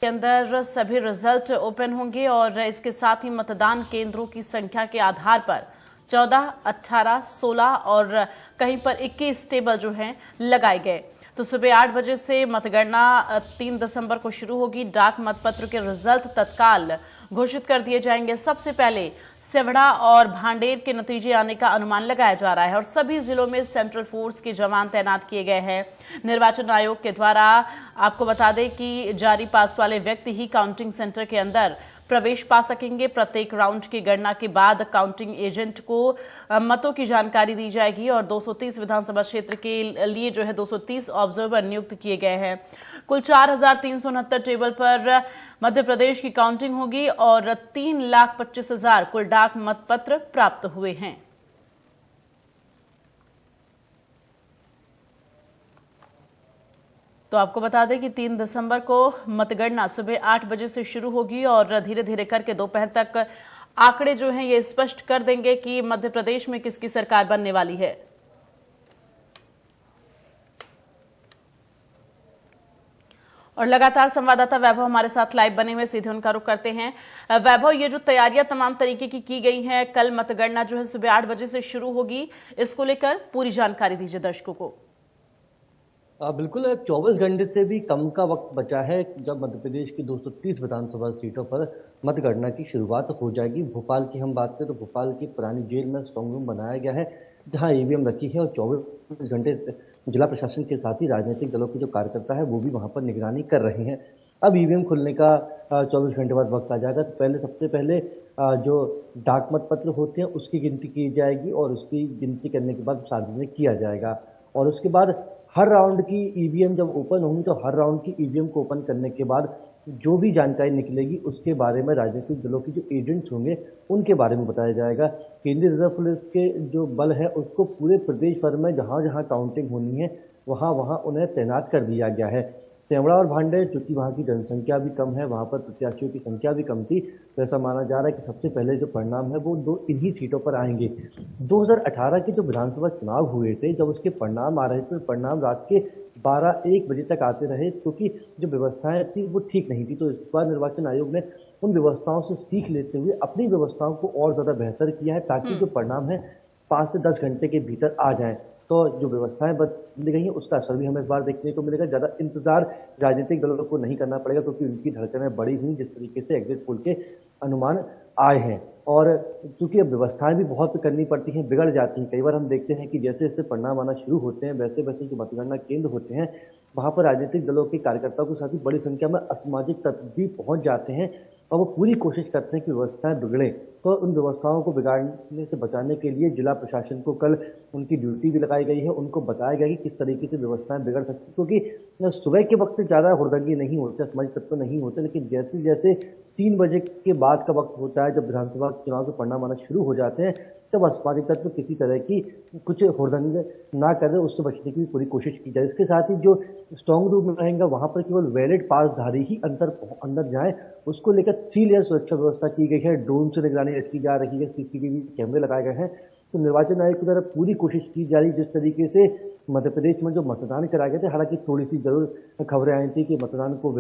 के अंदर सभी रिजल्ट ओपन होंगे और इसके साथ ही मतदान केंद्रों की संख्या के आधार पर 14, 18, 16 और कहीं पर 21 टेबल जो हैं लगाए गए। तो सुबह 8 बजे से मतगणना 3 दिसंबर को शुरू होगी। डाक मतपत्र के रिजल्ट तत्काल घोषित कर दिए जाएंगे। सबसे पहले सेवढ़ा और भांडेर के नतीजे आने का अनुमान लगाया जा रहा है और सभी जिलों में सेंट्रल फोर्स के जवान तैनात किए गए हैं। निर्वाचन आयोग के द्वारा आपको बता दें कि जारी पास वाले व्यक्ति ही काउंटिंग सेंटर के अंदर प्रवेश पा सकेंगे। प्रत्येक राउंड की गणना के बाद काउंटिंग एजेंट को मतों की जानकारी दी जाएगी और 230 विधानसभा क्षेत्र के लिए जो है 230 ऑब्जर्वर नियुक्त किए गए हैं। कुल 4,369 टेबल पर मध्य प्रदेश की काउंटिंग होगी और 3,25,000 कुल डाक मतपत्र प्राप्त हुए हैं। तो आपको बता दें कि 3 दिसंबर को मतगणना सुबह 8 बजे से शुरू होगी और धीरे धीरे करके दोपहर तक आंकड़े जो हैं ये स्पष्ट कर देंगे कि मध्य प्रदेश में किसकी सरकार बनने वाली है। और लगातार संवाददाता वैभव हमारे साथ लाइव बने हुए, सीधे उनका रुख करते हैं। वैभव, ये जो तैयारियां तमाम तरीके की गई हैं, कल मतगणना जो है सुबह 8 बजे से शुरू होगी, इसको लेकर पूरी जानकारी दीजिए दर्शकों को। बिल्कुल 24 घंटे से भी कम का वक्त बचा है जब मध्य प्रदेश की 230 विधानसभा सीटों पर मतगणना की शुरुआत हो जाएगी। भोपाल की हम बात करें तो भोपाल की पुरानी जेल में स्ट्रांग रूम बनाया गया है जहां ईवीएम रखी है और 24 घंटे जिला प्रशासन के साथ ही राजनीतिक दलों के जो कार्यकर्ता है वो भी वहां पर निगरानी कर रहे हैं। अब ईवीएम खुलने का 24 घंटे बाद वक्त आ जाएगा तो सबसे पहले जो डाक मतपत्र होते हैं उसकी गिनती की जाएगी और उसकी गिनती करने के बाद सार्वजनिक किया जाएगा और उसके बाद हर राउंड की ईवीएम जब ओपन होंगी तो हर राउंड की ईवीएम को ओपन करने के बाद जो भी जानकारी निकलेगी उसके बारे में राजनीतिक दलों के जो एजेंट्स होंगे उनके बारे में बताया जाएगा। केंद्रीय रिजर्व पुलिस के जो बल है उसको पूरे प्रदेश भर में जहां जहां काउंटिंग होनी है वहां वहां उन्हें तैनात कर दिया गया है। सेवड़ा और भांडेर चूंकि वहाँ की जनसंख्या भी कम है, वहाँ पर प्रत्याशियों की संख्या भी कम थी, तो ऐसा माना जा रहा है कि सबसे पहले जो परिणाम है वो इन्हीं सीटों पर आएंगे। 2018 के जो विधानसभा चुनाव हुए थे जब उसके परिणाम आ रहे थे, परिणाम रात के 12-1 बजे तक आते रहे क्योंकि जो व्यवस्थाएं थी वो ठीक नहीं थी। तो इस बार निर्वाचन आयोग ने उन व्यवस्थाओं से सीख लेते हुए अपनी व्यवस्थाओं को और ज़्यादा बेहतर किया है ताकि जो परिणाम है 5 से 10 घंटे के भीतर आ जाए। तो जो व्यवस्थाएं बदली गई हैं उसका असर भी हमें इस बार देखने को मिलेगा। ज़्यादा इंतजार राजनीतिक दलों को नहीं करना पड़ेगा क्योंकि उनकी धड़कनें बढ़ी हुई जिस तरीके से एग्जिट पोल के अनुमान आए हैं और क्योंकि अब व्यवस्थाएं भी बहुत करनी पड़ती हैं, बिगड़ जाती हैं। कई बार हम देखते हैं कि जैसे जैसे परिणाम आना शुरू होते हैं वैसे वैसे जो मतगणना केंद्र होते हैं वहाँ पर राजनीतिक दलों के कार्यकर्ताओं के साथ ही बड़ी संख्या में असामाजिक तत्व भी पहुँच जाते हैं और वो पूरी कोशिश करते हैं कि व्यवस्थाएं बिगड़े। तो उन व्यवस्थाओं को बिगाड़ने से बचाने के लिए जिला प्रशासन को कल उनकी ड्यूटी भी लगाई गई है। उनको बताया गया कि किस तरीके से व्यवस्थाएं बिगड़ सकती, क्योंकि सुबह के वक्त ज़्यादा हुड़दंगी नहीं होते, असामाजिक तत्व नहीं होते, लेकिन जैसे जैसे 3 बजे के बाद का वक्त होता है जब विधानसभा चुनाव के परिणाम आना शुरू हो जाते हैं तब असामाजिक तत्व किसी तरह की कुछ हुड़दंग ना करे उससे बचने की भी पूरी कोशिश की जाए। इसके साथ ही जो स्ट्रांग रूम में रहेंगे वहाँ पर केवल वैलिड पासधारी ही अंदर जाए, उसको लेकर 3 लेयर सुरक्षा व्यवस्था की गई है। ड्रोन से निगरानी रखी जा रही है, सीसीटीवी कैमरे लगाए गए हैं। तो निर्वाचन आयोग की तरफ पूरी कोशिश की जा रही जिस तरीके से मध्य प्रदेश में जो मतदान कराए गए थे, हालांकि थोड़ी सी जरूर खबरें आई थी कि मतदान को